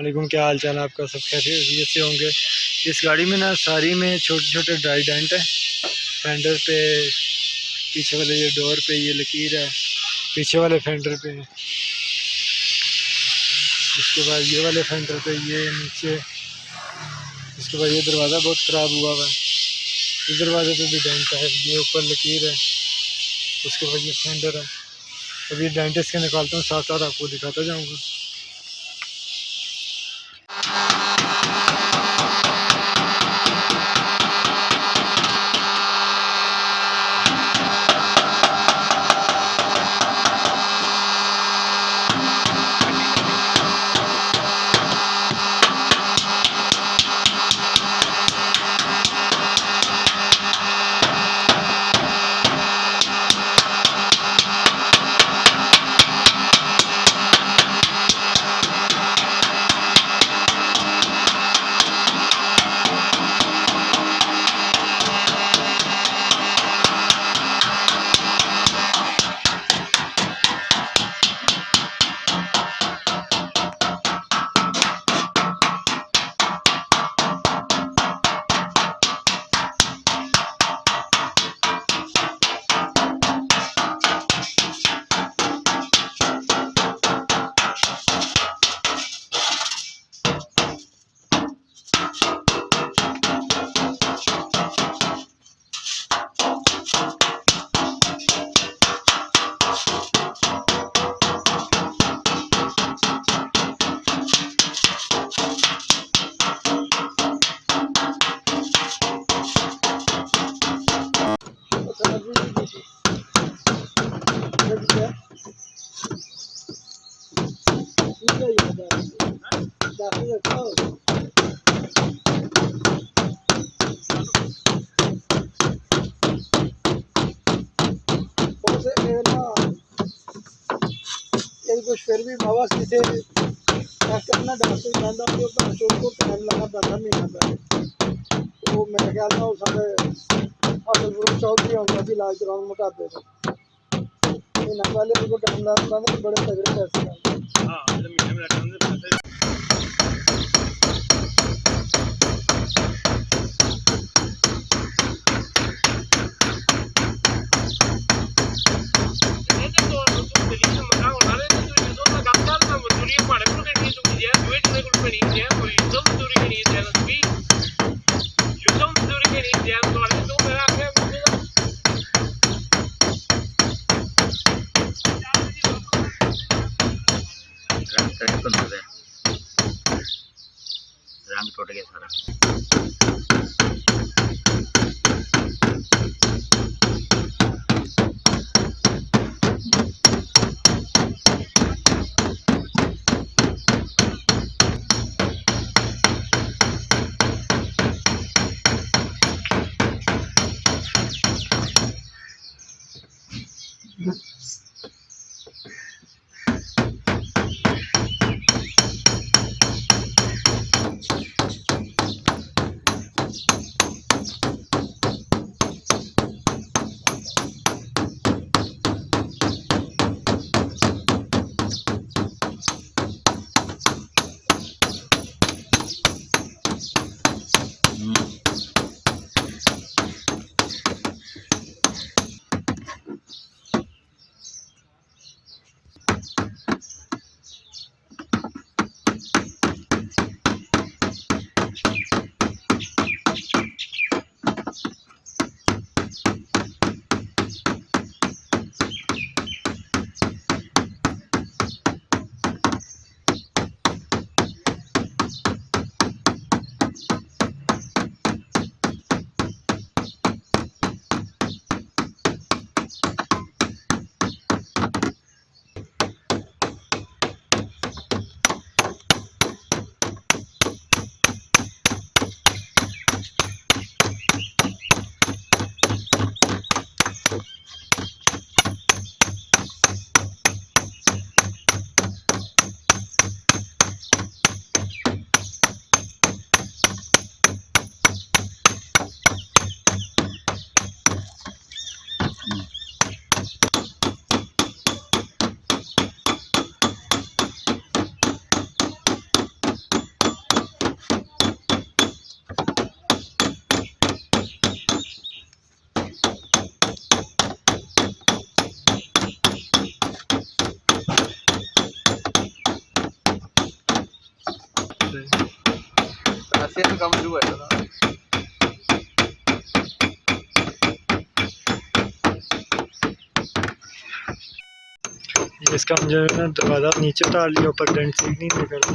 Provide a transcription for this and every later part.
वालेकुम, क्या हाल चाल है आपका? सब खैरियत से होंगे। इस गाड़ी में ना सारी में छोटे छोटे ड्राई डेंट है। फेंडर पे, पीछे वाले ये डोर पे ये लकीर है, पीछे वाले फेंडर पे, इसके बाद ये वाले फेंडर पे ये नीचे, इसके बाद ये दरवाज़ा बहुत ख़राब हुआ हुआ है, इस दरवाजे पे भी डेंट है, ये ऊपर लकीर है, उसके बाद ये फेंडर है। अभी डेंट इसके निकालता हूँ, साथ साथ आपको दिखाता जाऊँगा। कुछ फिर भी बाबा किसे करना डॉक्टर कहता कि बच्चों को टाइम लगा पैसा नहीं आता है, तो मेरे ख्याल में सारे हॉस्पिटल चौधरी होंगे भी इलाज कराने मोटापे का महीना पहले उनको टाइम लगता था, बड़े तगड़े पैसे रंग टूट गया सारा। ऐसे तो काम शुरू है ना। इसका मुझे ना दरवाज़ा नीचे उतार लिया, ऊपर डेंट सीख नहीं निकलता।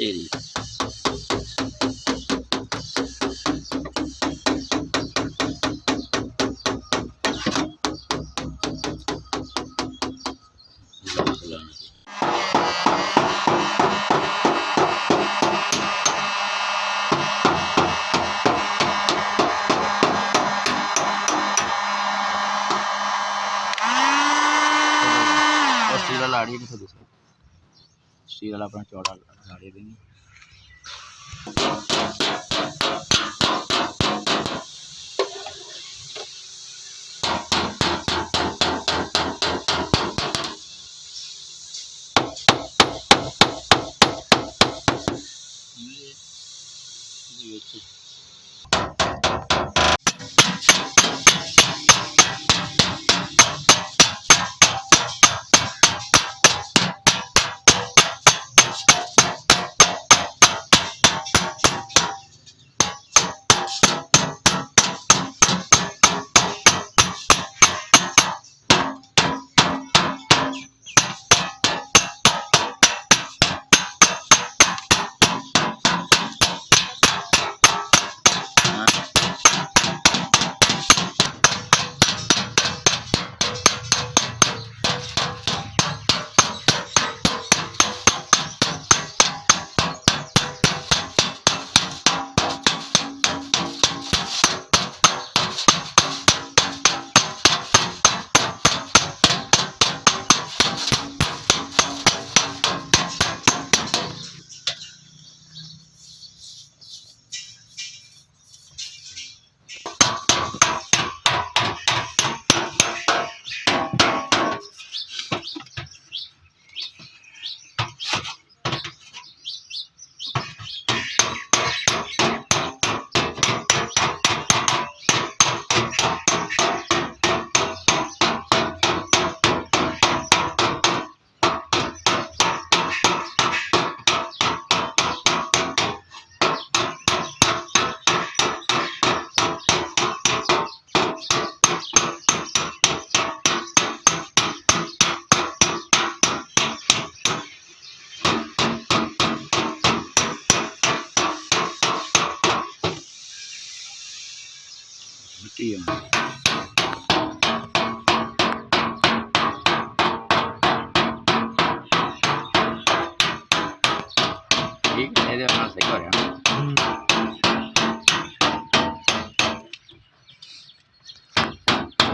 तेरी स्टील लाड़ी नहीं दूसरा स्टील वाला अपना चौड़ा लाड़ी देंगे।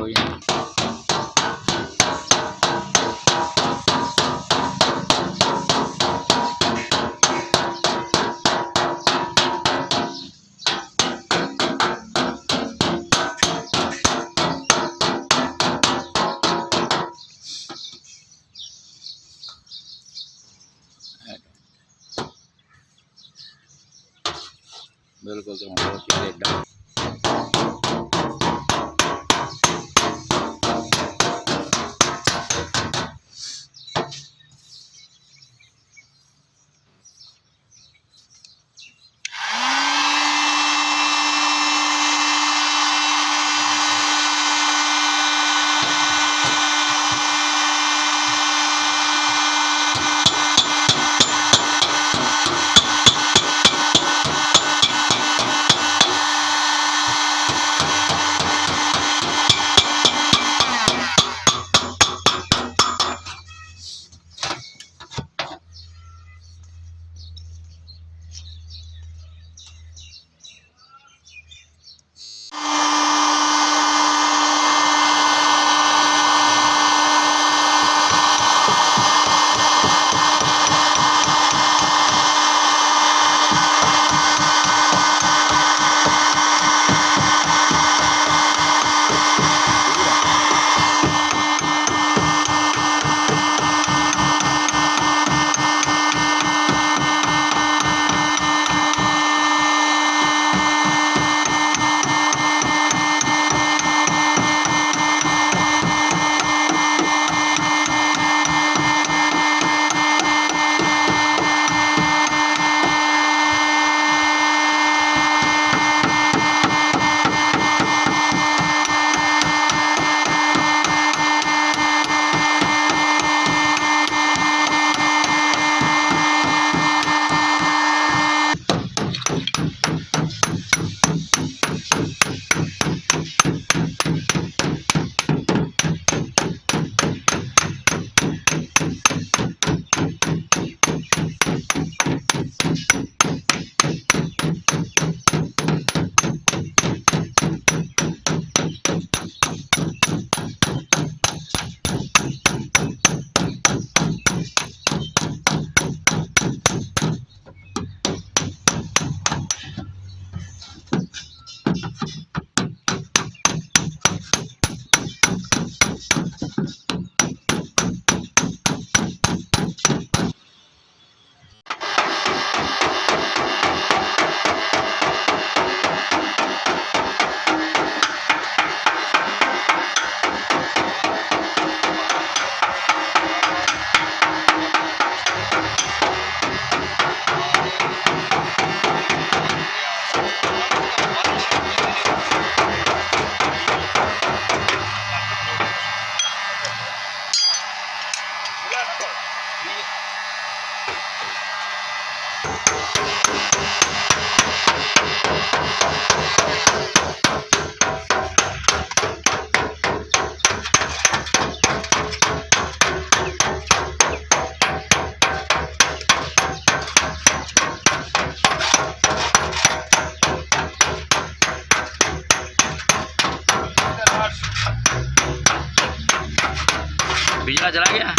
हो गई। बिल्कुल तो बहुत ही टेढ़ा। बिजला चला गया।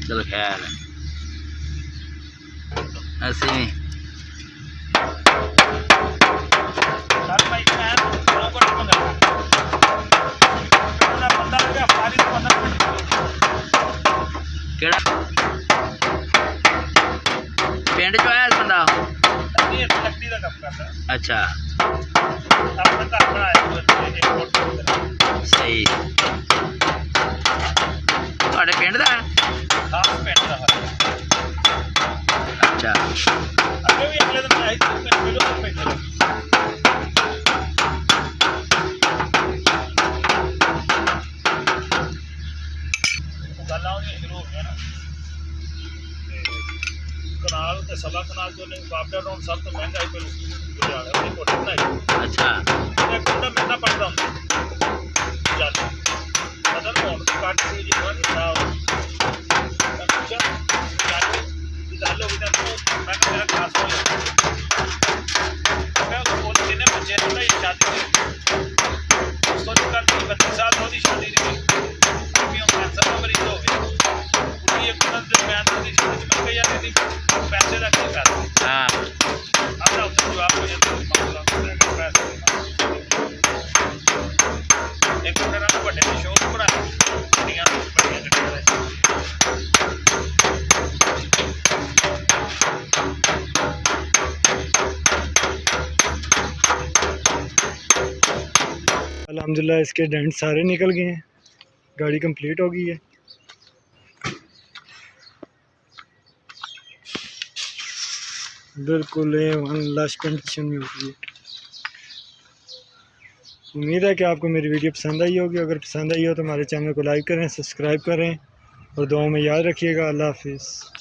चलो ख्याल है ऐसे ही। केड़ा पिंड चो आया बंदा? अच्छा सही। ਤੁਹਾਡੇ ਪਿੰਡ ਦਾ? ਹਾਂ ਪਿੰਡ ਦਾ। ਅੱਛਾ ਅੱਗੇ ਵੀ ਅਗਲੇ ਦਿਨ ਆਈ ਸੀ ਕਿਲੋ ਪਿੰਡ ਦਾ। ਗੱਲ ਆਉਂਦੀ ਸ਼ੁਰੂ ਹੋ ਗਿਆ ਨਾ ਕਨਾਲ ਤੇ ਸਵਾ ਕਨਾਲ ਜੋ ਨੇ ਬਾਬਾ ਰੋਡ ਸਭ ਤੋਂ ਮਹਿੰਗਾ ਹੈ ਲੁਧਿਆਣੇ ਉਹਦੀ ਕੋਠੀ ਬਣਾਈ। ਅੱਛਾ ਇਹ ਕੋਠਾ ਮਹਿੰਗਾ ਪੜਦਾ ਹੁੰਦਾ ਚੱਲ ਪਤਾ ਨਾ ਹੁਣ ਕੱਟ ਸੀ ਜੀ ਕੋਈ ਨਾ ਤਾਂ ਪੁੱਛਿਆ ਚੱਲ ਜਿੱਦਾਂ ਲੋਕ ਤਾਂ ਮੈਂ ਕਿਹਾ ਖਾਸ ਹੋ अल्हम्दुलिल्लाह इसके डेंट सारे निकल गए हैं, गाड़ी कंप्लीट हो गई है। बिल्कुल लश कंडीशन में होती है। उम्मीद है कि आपको मेरी वीडियो पसंद आई होगी। अगर पसंद आई हो तो हमारे चैनल को लाइक करें, सब्सक्राइब करें और दुआओं में याद रखिएगा। अल्लाह हाफिज़।